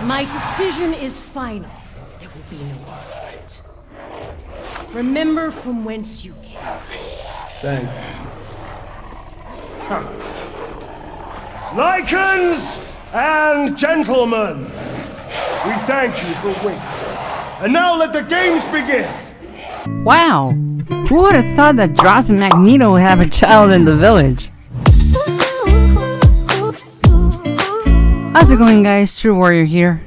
My decision is final. There will be no argument. Remember from whence you came. Thank you. Lycans and gentlemen, we thank you for waiting. And now let the games begin! Wow! Who would have thought that Dross and Magneto would have a child in the village? How's it going, guys? True Warrior here.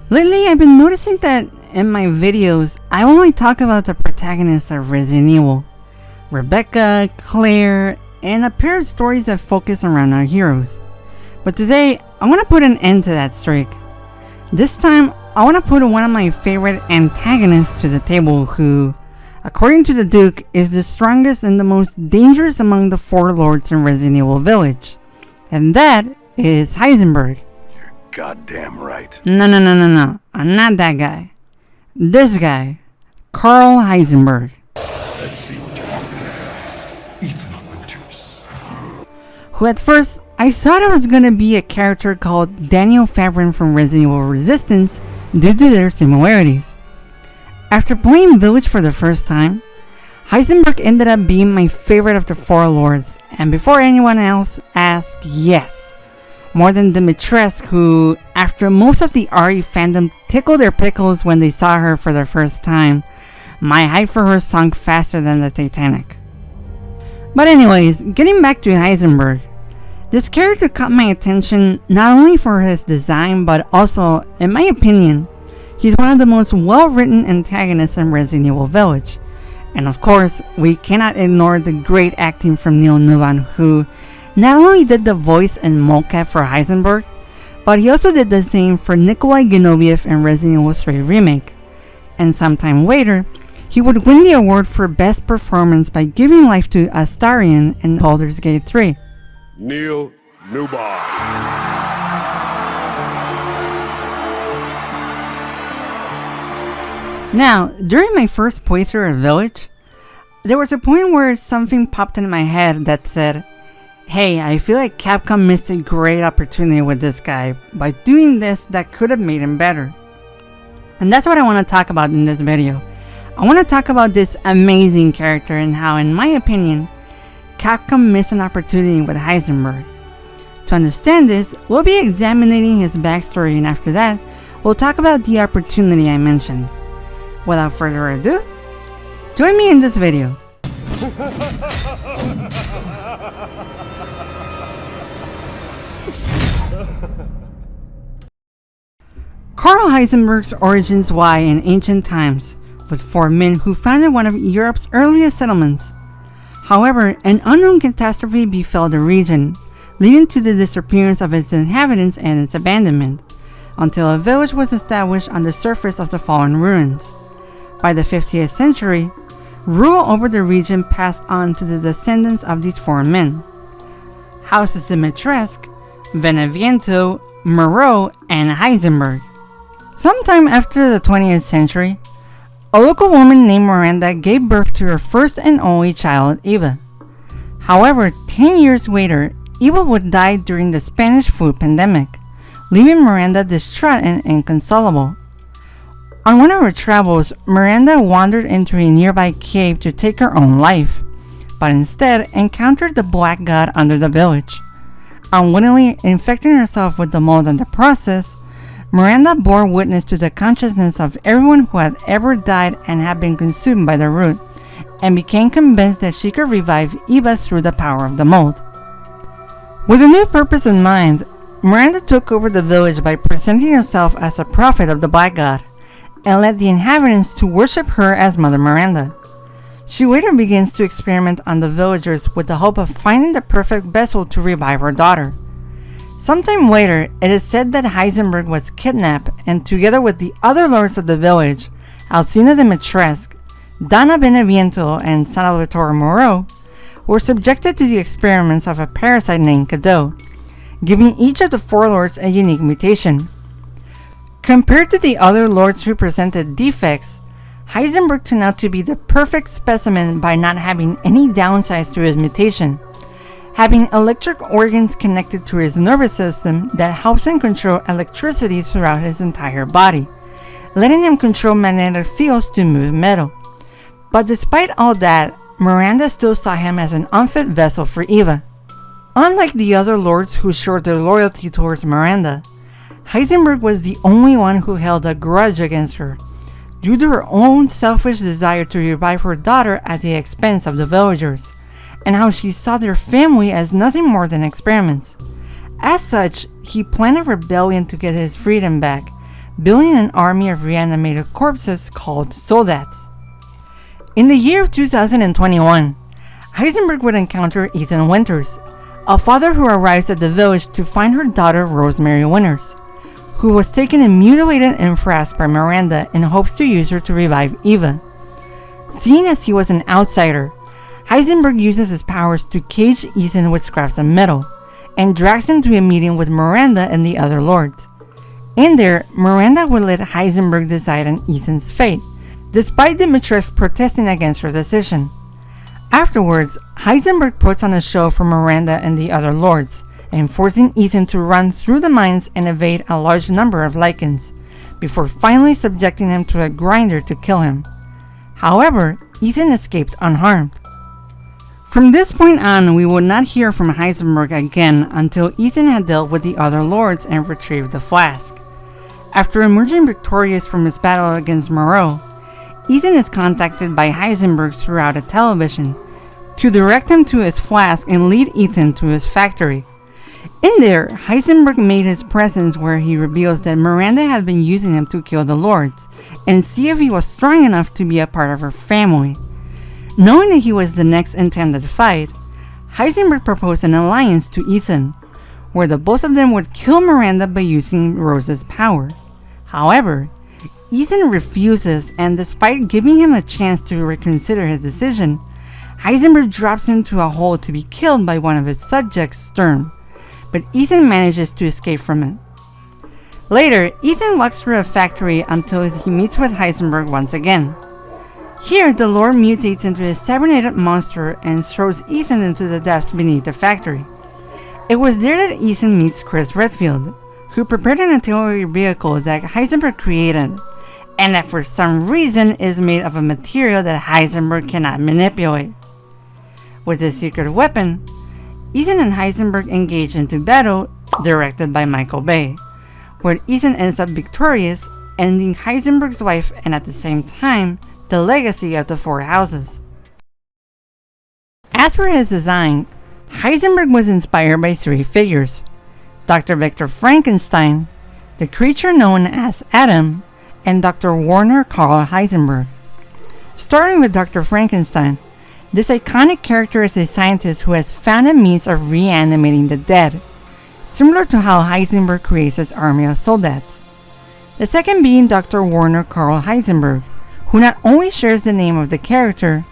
Lately, I've been noticing that in my videos, I only talk about the protagonists of Resident Evil. Rebecca, Claire, and a pair of stories that focus around our heroes. But today, I want to put an end to that streak. This time, I want to put one of my favorite antagonists to the table who, according to the Duke, is the strongest and the most dangerous among the four lords in Resident Evil Village. And that is Heisenberg. You're goddamn right. No. I'm not that guy. This guy, Karl Heisenberg. Let's see what you're looking at. Ethan Winters. Who at first, I thought it was gonna be a character called Daniel Fabrin from Resident Evil Resistance due to their similarities. After playing Village for the first time, Heisenberg ended up being my favorite of the four lords, and before anyone else asked, yes. More than Dimitrescu, who, after most of the RE fandom tickled their pickles when they saw her for the first time, my hype for her sunk faster than the Titanic. But anyways, getting back to Heisenberg, this character caught my attention not only for his design, but also, in my opinion, he's one of the most well-written antagonists in Resident Evil Village. And of course, we cannot ignore the great acting from Neil Nuvan, who not only did the voice and mocap for Heisenberg, but he also did the same for Nikolai Genoviev in Resident Evil 3 Remake. And sometime later, he would win the award for Best Performance by giving life to Astarion in Baldur's Gate 3. Neil Newbar. Now, during my first playthrough of Village, there was a point where something popped in my head that said, hey, I feel like Capcom missed a great opportunity with this guy by doing this that could have made him better. And that's what I want to talk about in this video. I want to talk about this amazing character and how, in my opinion, Capcom missed an opportunity with Heisenberg. To understand this, we'll be examining his backstory, and after that, we'll talk about the opportunity I mentioned. Without further ado, join me in this video. Karl Heisenberg's origins lie in ancient times, with four men who founded one of Europe's earliest settlements. However, an unknown catastrophe befell the region, leading to the disappearance of its inhabitants and its abandonment, until a village was established on the surface of the fallen ruins. By the 50th century, rule over the region passed on to the descendants of these four men: Houses Dimitrescu, Beneviento, Moreau, and Heisenberg. Sometime after the 20th century, a local woman named Miranda gave birth to her first and only child, Eva. However, 10 years later, Eva would die during the Spanish flu pandemic, leaving Miranda distraught and inconsolable. On one of her travels, Miranda wandered into a nearby cave to take her own life, but instead encountered the Black God under the village. Unwittingly infecting herself with the mold in the process, Miranda bore witness to the consciousness of everyone who had ever died and had been consumed by the root, and became convinced that she could revive Eva through the power of the mold. With a new purpose in mind, Miranda took over the village by presenting herself as a prophet of the Black God, and led the inhabitants to worship her as Mother Miranda. She later begins to experiment on the villagers with the hope of finding the perfect vessel to revive her daughter. Sometime later, it is said that Heisenberg was kidnapped, and together with the other lords of the village, Alcina Dimitrescu, Donna Beneviento, and Salvatore Moreau, were subjected to the experiments of a parasite named Cadeau, giving each of the four lords a unique mutation. Compared to the other lords who presented defects, Heisenberg turned out to be the perfect specimen by not having any downsides to his mutation. having electric organs connected to his nervous system that helps him control electricity throughout his entire body, letting him control magnetic fields to move metal. But despite all that, Miranda still saw him as an unfit vessel for Eva. Unlike the other lords who showed their loyalty towards Miranda, Heisenberg was the only one who held a grudge against her, due to her own selfish desire to revive her daughter at the expense of the villagers, and how she saw their family as nothing more than experiments. As such, he planned a rebellion to get his freedom back, building an army of reanimated corpses called Soldats. In the year of 2021, Heisenberg would encounter Ethan Winters, a father who arrives at the village to find her daughter Rosemary Winters, who was taken and mutilated and thrashed by Miranda in hopes to use her to revive Eva. Seeing as he was an outsider, Heisenberg uses his powers to cage Ethan with scraps of metal, and drags him to a meeting with Miranda and the other lords. In there, Miranda would let Heisenberg decide on Ethan's fate, despite Dimitrescu protesting against her decision. Afterwards, Heisenberg puts on a show for Miranda and the other lords, and forcing Ethan to run through the mines and evade a large number of lichens, before finally subjecting him to a grinder to kill him. However, Ethan escaped unharmed. From this point on, we would not hear from Heisenberg again until Ethan had dealt with the other lords and retrieved the flask. After emerging victorious from his battle against Moreau, Ethan is contacted by Heisenberg throughout a television to direct him to his flask and lead Ethan to his factory. In there, Heisenberg made his presence where he reveals that Miranda had been using him to kill the lords and see if he was strong enough to be a part of her family. Knowing that he was the next intended fight, Heisenberg proposed an alliance to Ethan, where the both of them would kill Miranda by using Rose's power. However, Ethan refuses, and despite giving him a chance to reconsider his decision, Heisenberg drops him to a hole to be killed by one of his subjects, Stern, but Ethan manages to escape from it. Later, Ethan walks through a factory until he meets with Heisenberg once again. Here, the Lord mutates into a cybernetic monster and throws Ethan into the depths beneath the factory. It was there that Ethan meets Chris Redfield, who prepared an artillery vehicle that Heisenberg created, and that for some reason is made of a material that Heisenberg cannot manipulate. With this secret weapon, Ethan and Heisenberg engage into battle, directed by Michael Bay, where Ethan ends up victorious, ending Heisenberg's life and at the same time, the legacy of the four houses. As for his design, Heisenberg was inspired by three figures: Dr. Victor Frankenstein, the creature known as Adam, and Dr. Werner Karl Heisenberg. Starting with Dr. Frankenstein, this iconic character is a scientist who has found a means of reanimating the dead, similar to how Heisenberg creates his army of soldats. The second being Dr. Werner Karl Heisenberg, who not only shares the name of the character,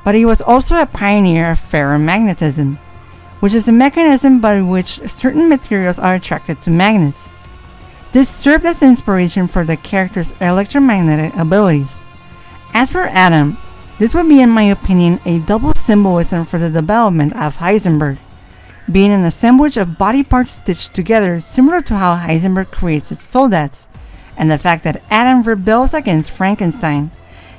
but he was also a pioneer of ferromagnetism, which is a mechanism by which certain materials are attracted to magnets. This served as inspiration for the character's electromagnetic abilities. As for Adam, this would be, in my opinion, a double symbolism for the development of Heisenberg, being an assemblage of body parts stitched together similar to how Heisenberg creates its soldats, and the fact that Adam rebels against Frankenstein,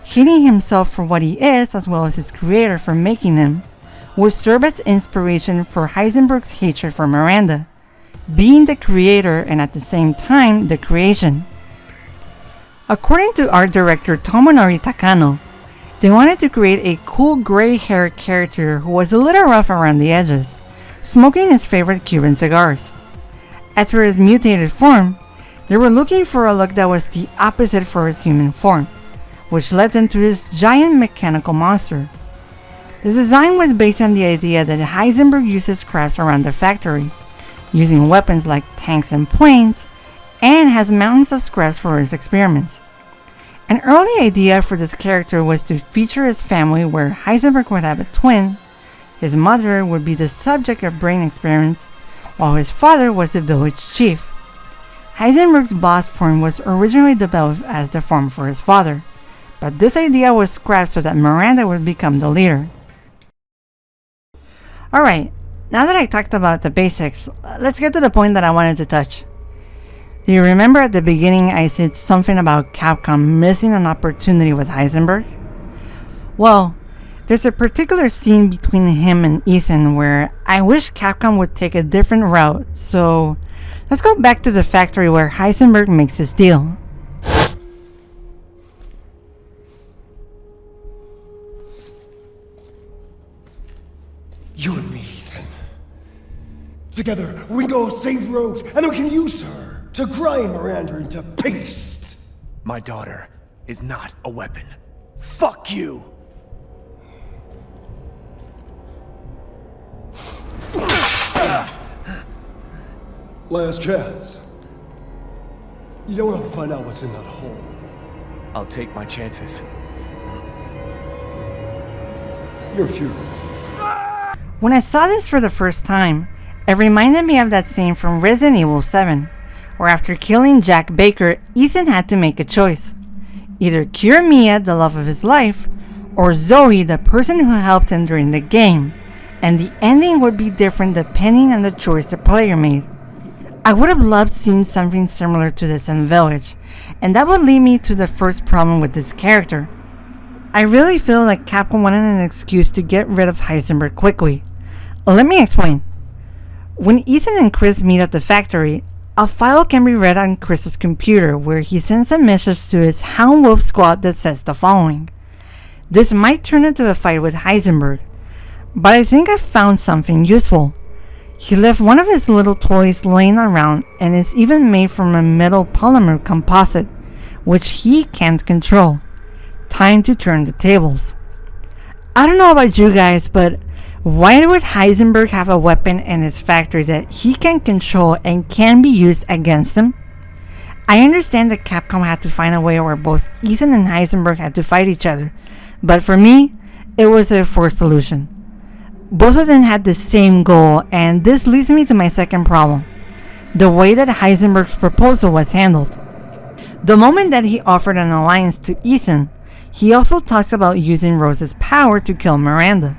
hating himself for what he is as well as his creator for making him, will serve as inspiration for Heisenberg's hatred for Miranda, being the creator and at the same time the creation. According to art director Tomonori Takano, they wanted to create a cool gray-haired character who was a little rough around the edges, smoking his favorite Cuban cigars. As for his mutated form, they were looking for a look that was the opposite for his human form, which led them to this giant mechanical monster. The design was based on the idea that Heisenberg uses crafts around the factory, using weapons like tanks and planes, and has mountains of scraps for his experiments. An early idea for this character was to feature his family, where Heisenberg would have a twin, his mother would be the subject of brain experiments, while his father was the village chief. Heisenberg's boss form was originally developed as the form for his father, but this idea was scrapped so that Miranda would become the leader. Alright, now that I talked about the basics, let's get to the point that I wanted to touch. Do you remember at the beginning I said something about Capcom missing an opportunity with Heisenberg? Well, there's a particular scene between him and Ethan where I wish Capcom would take a different route, so let's go back to the factory where Heisenberg makes his deal. You and me, Ethan. Together, we can go save Rose, and we can use her to grind Miranda into paste. My daughter is not a weapon. Fuck you! Last chance. You don't want to find out what's in that hole. I'll take my chances. You're futile. When I saw this for the first time, it reminded me of that scene from Resident Evil 7, where after killing Jack Baker, Ethan had to make a choice. Either cure Mia, the love of his life, or Zoe, the person who helped him during the game, and the ending would be different depending on the choice the player made. I would have loved seeing something similar to this in Village, and that would lead me to the first problem with this character. I really feel like Capcom wanted an excuse to get rid of Heisenberg quickly. Let me explain. When Ethan and Chris meet at the factory, a file can be read on Chris's computer where he sends a message to his Hound Wolf squad that says the following. This might turn into a fight with Heisenberg, but I think I found something useful. He left one of his little toys laying around, and it's even made from a metal polymer composite, which he can't control. Time to turn the tables. I don't know about you guys, but why would Heisenberg have a weapon in his factory that he can control and can be used against him? I understand that Capcom had to find a way where both Ethan and Heisenberg had to fight each other, but for me, it was a forced solution. Both of them had the same goal, and this leads me to my second problem: the way that Heisenberg's proposal was handled. The moment that he offered an alliance to Ethan, he also talks about using Rose's power to kill Miranda.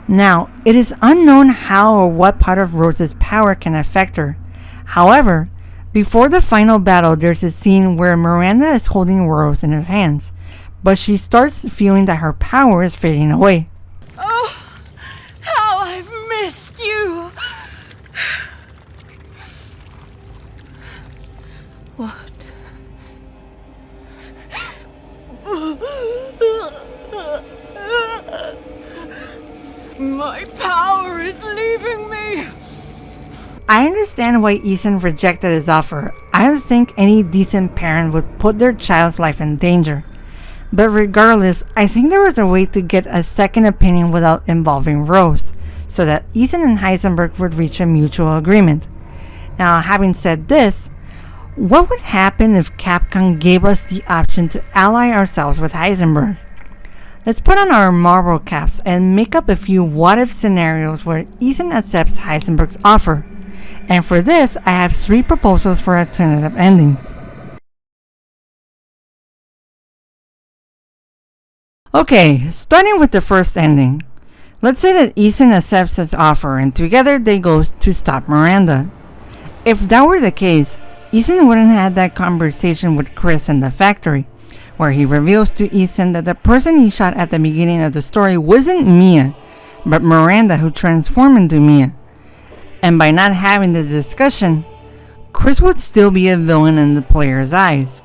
Now, it is unknown how or what part of Rose's power can affect her. However, before the final battle, there's a scene where Miranda is holding Rose in her hands, but she starts feeling that her power is fading away. Oh, how I've missed you! What? My power is leaving me! I understand why Ethan rejected his offer. I don't think any decent parent would put their child's life in danger. But regardless, I think there was a way to get a second opinion without involving Rose, so that Ethan and Heisenberg would reach a mutual agreement. Now, having said this, what would happen if Capcom gave us the option to ally ourselves with Heisenberg? Let's put on our Marvel caps and make up a few what-if scenarios where Ethan accepts Heisenberg's offer. And for this, I have 3 proposals for alternative endings. Okay, starting with the first ending. Let's say that Ethan accepts his offer and together they go to stop Miranda. If that were the case, Ethan wouldn't have had that conversation with Chris in the factory, where he reveals to Ethan that the person he shot at the beginning of the story wasn't Mia, but Miranda, who transformed into Mia. And by not having the discussion, Chris would still be a villain in the player's eyes.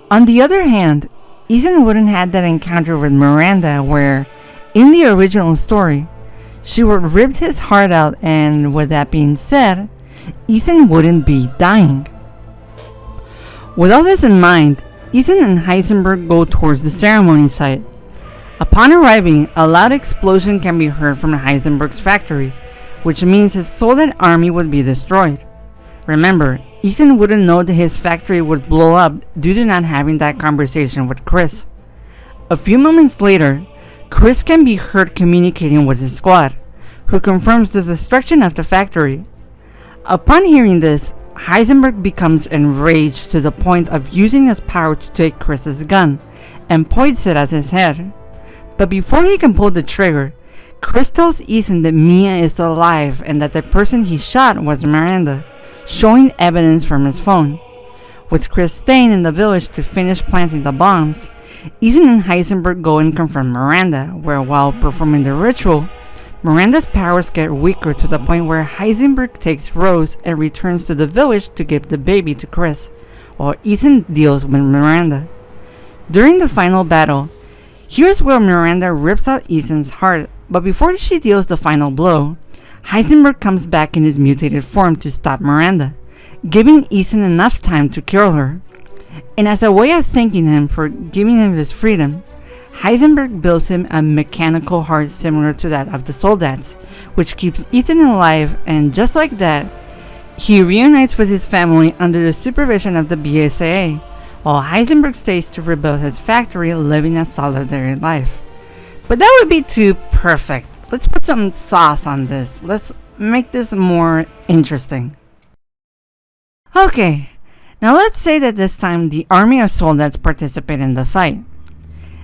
On the other hand, Ethan wouldn't have that encounter with Miranda where, in the original story, she would rip his heart out, and with that being said, Ethan wouldn't be dying. With all this in mind, Ethan and Heisenberg go towards the ceremony site. Upon arriving, a loud explosion can be heard from Heisenberg's factory, which means his solid army would be destroyed. Remember, Ethan wouldn't know that his factory would blow up due to not having that conversation with Chris. A few moments later, Chris can be heard communicating with his squad, who confirms the destruction of the factory. Upon hearing this, Heisenberg becomes enraged to the point of using his power to take Chris's gun and points it at his head. But before he can pull the trigger, Chris tells Ethan that Mia is still alive and that the person he shot was Miranda, showing evidence from his phone. With Chris staying in the village to finish planting the bombs, Ethan and Heisenberg go and confront Miranda, where while performing the ritual, Miranda's powers get weaker to the point where Heisenberg takes Rose and returns to the village to give the baby to Chris, while Ethan deals with Miranda. During the final battle, here's where Miranda rips out Ethan's heart, but before she deals the final blow, Heisenberg comes back in his mutated form to stop Miranda, giving Ethan enough time to kill her. And as a way of thanking him for giving him his freedom, Heisenberg builds him a mechanical heart similar to that of the Soldats, which keeps Ethan alive, and just like that, he reunites with his family under the supervision of the BSAA, while Heisenberg stays to rebuild his factory, living a solitary life. But that would be too perfect. Let's put some sauce on this. Let's make this more interesting. Okay, now let's say that this time the army of Soldats participate in the fight.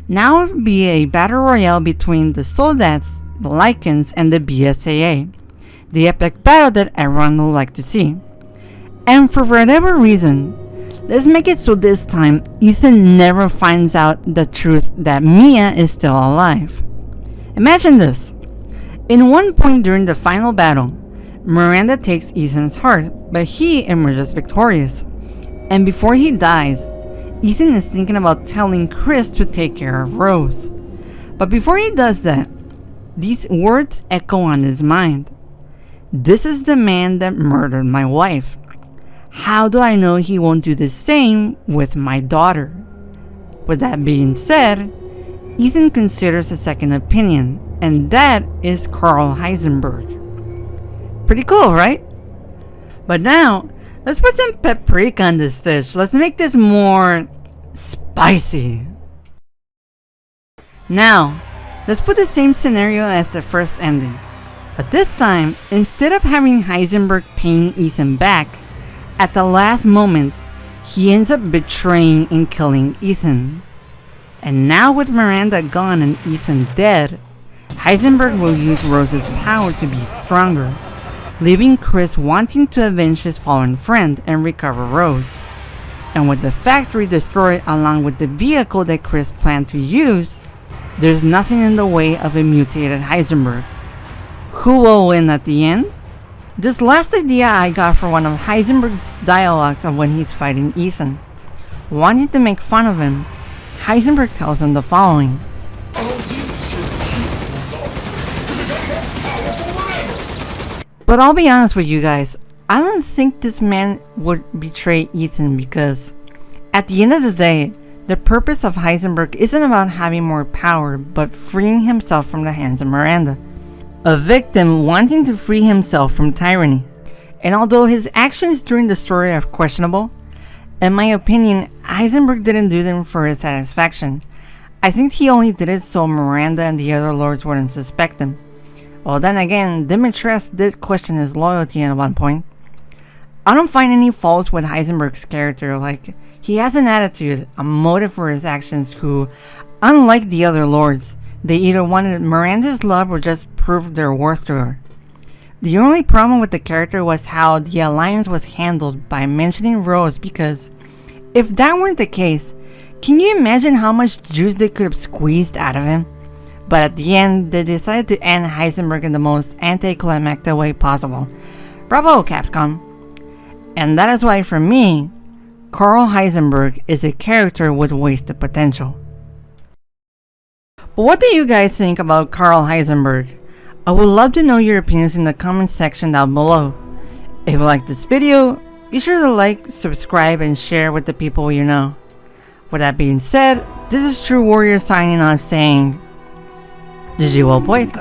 Now it would be a battle royale between the Soldats, the Lycans, and the BSAA. The epic battle that everyone would like to see. And for whatever reason, let's make it so this time Ethan never finds out the truth that Mia is still alive. Imagine this. In one point during the final battle, Miranda takes Ethan's heart, but he emerges victorious. And before he dies, Ethan is thinking about telling Chris to take care of Rose. But before he does that, these words echo on his mind. This is the man that murdered my wife. How do I know he won't do the same with my daughter? With that being said, Ethan considers a second opinion, and that is Karl Heisenberg. Pretty cool, right? But now, let's put some paprika on this dish. Let's make this more spicy. Now, let's put the same scenario as the first ending. But this time, instead of having Heisenberg paying Ethan back, at the last moment, he ends up betraying and killing Ethan. And now with Miranda gone and Ethan dead, Heisenberg will use Rose's power to be stronger, leaving Chris wanting to avenge his fallen friend and recover Rose. And with the factory destroyed along with the vehicle that Chris planned to use, there's nothing in the way of a mutated Heisenberg. Who will win at the end? This last idea I got for one of Heisenberg's dialogues of when he's fighting Ethan. Wanting to make fun of him, Heisenberg tells him the following. But I'll be honest with you guys, I don't think this man would betray Ethan because at the end of the day, the purpose of Heisenberg isn't about having more power but freeing himself from the hands of Miranda, a victim wanting to free himself from tyranny. And although his actions during the story are questionable, in my opinion, Heisenberg didn't do them for his satisfaction. I think he only did it so Miranda and the other lords wouldn't suspect him. Well, then again, Dimitrescu did question his loyalty at one point. I don't find any faults with Heisenberg's character, like, he has an attitude, a motive for his actions who, unlike the other lords, they either wanted Miranda's love or just proved their worth to her. The only problem with the character was how the alliance was handled by mentioning Rose, because if that weren't the case, can you imagine how much juice they could have squeezed out of him? But at the end, they decided to end Heisenberg in the most anticlimactic way possible. Bravo, Capcom! And that is why, for me, Karl Heisenberg is a character with wasted potential. But what do you guys think about Karl Heisenberg? I would love to know your opinions in the comment section down below. If you like this video, be sure to like, subscribe, and share with the people you know. With that being said, this is True Warrior signing off saying, GG well played.